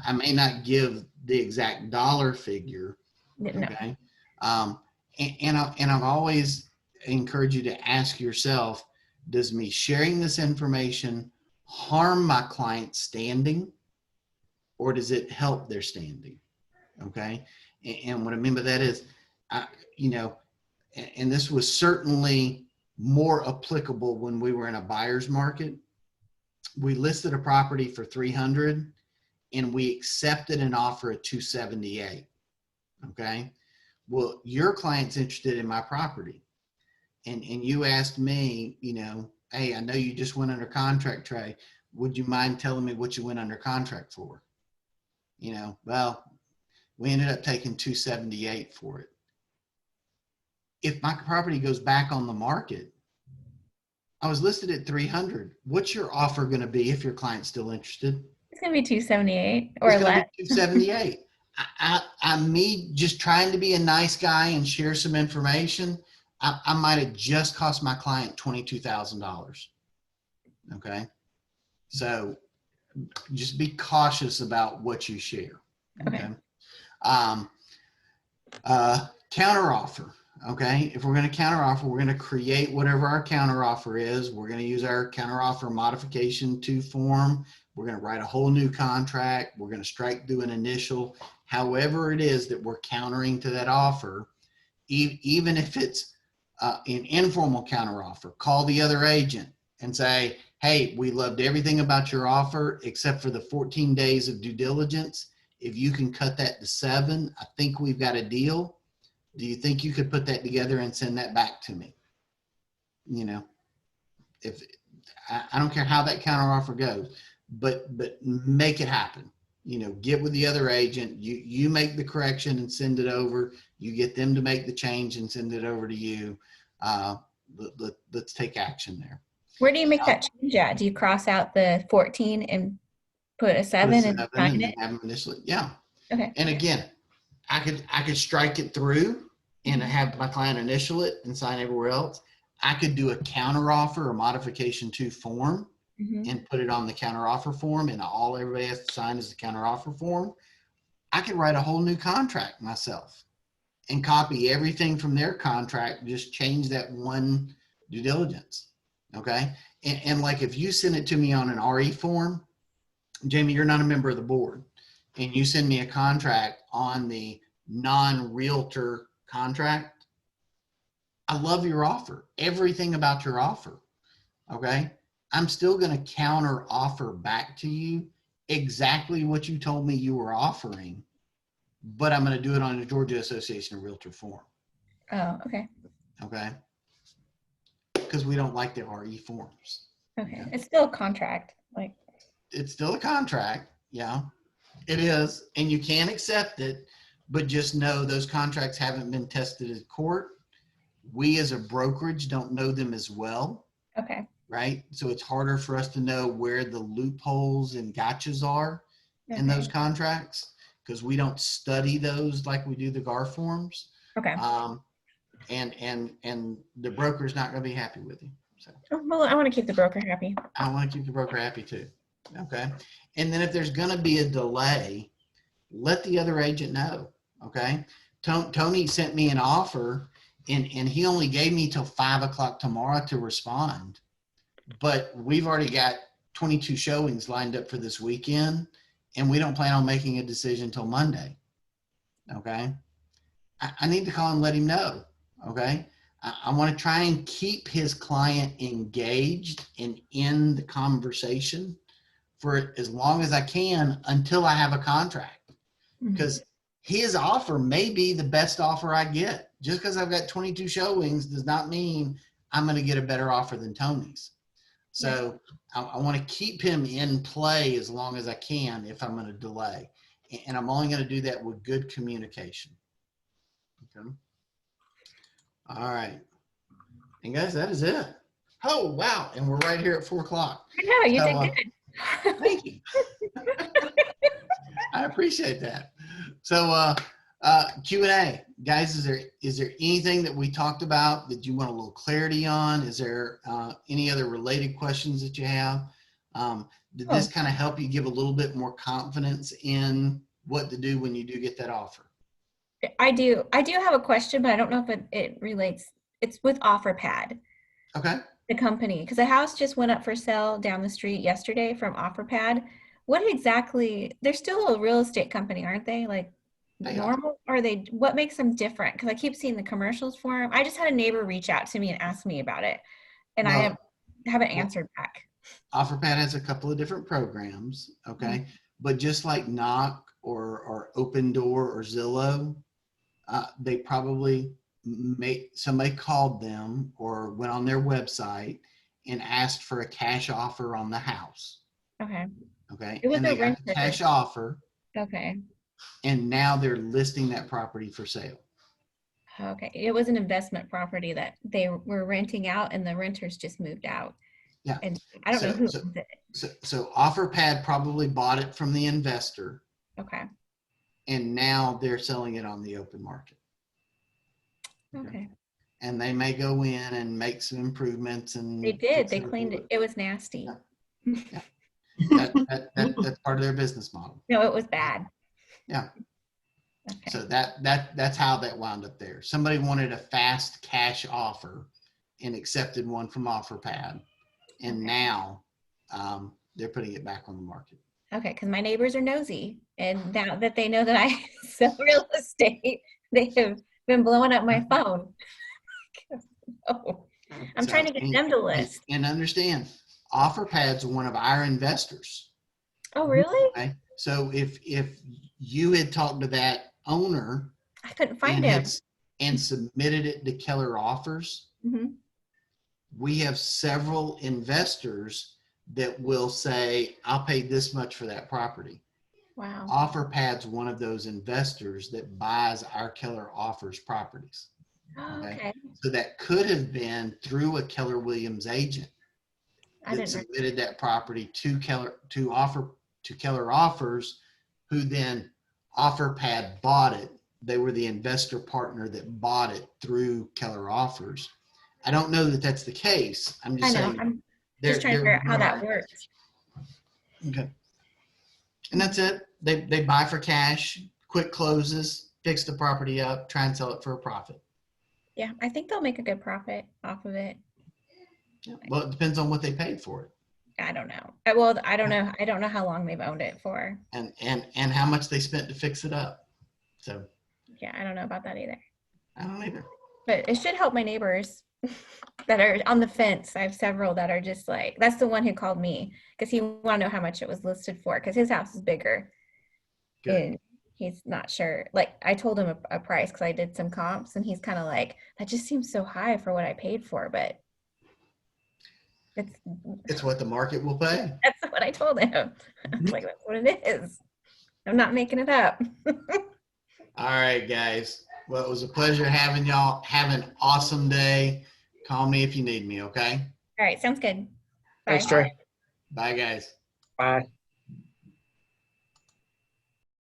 I may not give the exact dollar figure. No. Okay. And I've always encouraged you to ask yourself, does me sharing this information harm my client's standing, or does it help their standing? Okay. And what I mean by that is, and this was certainly more applicable when we were in a buyer's market. We listed a property for 300 and we accepted an offer at 278. Okay. Well, your client's interested in my property. And you asked me, hey, I know you just went under contract, Trey. Would you mind telling me what you went under contract for? Well, we ended up taking 278 for it. If my property goes back on the market, I was listed at 300. What's your offer going to be if your client's still interested? It's going to be 278 or it's less. 278. I'm me just trying to be a nice guy and share some information. I might have just cost my client $22,000. Okay. So just be cautious about what you share. Okay. Counter offer. Okay. If we're going to counter offer, we're going to create whatever our counter offer is. We're going to use our counter offer modification to form. We're going to write a whole new contract. We're going to strike through an initial, however it is that we're countering to that offer. Even if it's an informal counter offer, call the other agent and say, hey, we loved everything about your offer except for the 14 days of due diligence. If you can cut that to 7, I think we've got a deal. Do you think you could put that together and send that back to me? If I don't care how that counter offer goes, but make it happen. Get with the other agent. You make the correction and send it over. You get them to make the change and send it over to you. Let's take action there. Where do you make that change at? Do you cross out the 14 and put a 7 and sign it? Have them initially, yeah. Okay. And again, I could strike it through and have my client initial it and sign everywhere else. I could do a counter offer or modification to form and put it on the counter offer form, and all everybody has to sign is the counter offer form. I could write a whole new contract myself and copy everything from their contract, just change that one due diligence. Okay. And like if you send it to me on an RE form, Jamie, you're not a member of the board, and you send me a contract on the non-realtor contract, I love your offer, everything about your offer. Okay. I'm still going to counter offer back to you exactly what you told me you were offering, but I'm going to do it on the Georgia Association of Realtor form. Oh, okay. Okay. Because we don't like the RE forms. Okay. Yeah. It's still a contract. It's still a contract. Yeah, it is. And you can accept it, but just know those contracts haven't been tested at court. We as a brokerage don't know them as well. Okay. Right. So it's harder for us to know where the loopholes and gotchas are in those contracts, because we don't study those like we do the GAR forms. Okay. And the broker's not going to be happy with you. So well, I want to keep the broker happy. I want to keep the broker happy too. Okay. And then if there's going to be a delay, let the other agent know. Okay. Tony sent me an offer and he only gave me till 5 o'clock tomorrow to respond. But we've already got 22 showings lined up for this weekend, and we don't plan on making a decision until Monday. Okay. I need to call and let him know. Okay. I want to try and keep his client engaged and in the conversation. for as long as I can until I have a contract. Because his offer may be the best offer I get. Just because I've got 22 showings does not mean I'm going to get a better offer than Tony's. So I want to keep him in play as long as I can if I'm going to delay. And I'm only going to do that with good communication. Okay. All right. And guys, that is it. Oh, wow. And we're right here at 4 o'clock. I know, you So, did good. Thank you. I appreciate that. So Q&A. Guys, is there anything that we talked about that you want a little clarity on? Is there any other related questions that you have? Did this kind of help you give a little bit more confidence in what to do when you do get that offer? I do have a question, but I don't know if it relates. It's with OfferPad, Okay. the company, because a house just went up for sale down the street yesterday from OfferPad. What exactly, they're still a real estate company, aren't they? Like They normal, or they, what makes them different? Because I keep seeing the commercials for them. I just had a neighbor reach out to me and ask me about it, and I haven't answered back. OfferPad has a couple of different programs, okay? But just like Knock or Open Door or Zillow, they probably somebody called them or went on their website and asked for a cash offer on the house. Okay. Okay. It was And a they got renter. the cash offer, Okay. and now they're listing that property for sale. Okay. It was an investment property that they were renting out, and the renters just moved out. Yeah. And I don't know who owns it. So OfferPad probably bought it from the investor, Okay. and now they're selling it on the open market. Okay. And they may go in and make some improvements and They did. fix They it a cleaned little it. It was nasty. Yeah. That's part of their business model. No, it was bad. Yeah. Okay. So that's how that wound up there. Somebody wanted a fast cash offer and accepted one from OfferPad, and Okay. now they're putting it back on the market. Okay, because my neighbors are nosy, and now that they know that I sell real estate, they have been blowing up my phone. Oh, I'm trying to get them to list. And understand, OfferPad's one of our investors. Oh, really? Okay, so if you had talked to that owner I couldn't find and him. and submitted it to Keller Offers, Mhm. we have several investors that will say, I'll pay this much for that property. Wow. OfferPad's one of those investors that buys our Keller Offers properties. Oh, Okay. okay. So that could have been through a Keller Williams agent I that didn't know. submitted that property to Keller Offers, who then OfferPad bought it. They were the investor partner that bought it through Keller Offers. I don't know that that's the case. I'm just I know. saying. I'm just trying to figure out how that works. Okay. And that's it. They buy for cash, quick closes, fix the property up, try and sell it for a profit. Yeah, I think they'll make a good profit off of it. Yeah. Well, it depends on what they paid for it. I don't know. Well, I don't know. I don't know how long they've owned it for. And how much they spent to fix it up. So Yeah, I don't know about that either. I don't either. But it should help my neighbors that are on the fence. I have several that are just like, that's the one who called me because he wanted to know how much it was listed for because his house is bigger. Good. And he's not sure. Like I told him a price because I did some comps, and he's kind of like, that just seems so high for what I paid for, but It's what the market will pay. that's what I told him. I was like, that's what it is. I'm not making it up. All right, guys. Well, it was a pleasure having y'all. Have an awesome day. Call me if you need me, okay? All right, sounds good. Bye. Thanks, Trey. Bye, guys. Bye.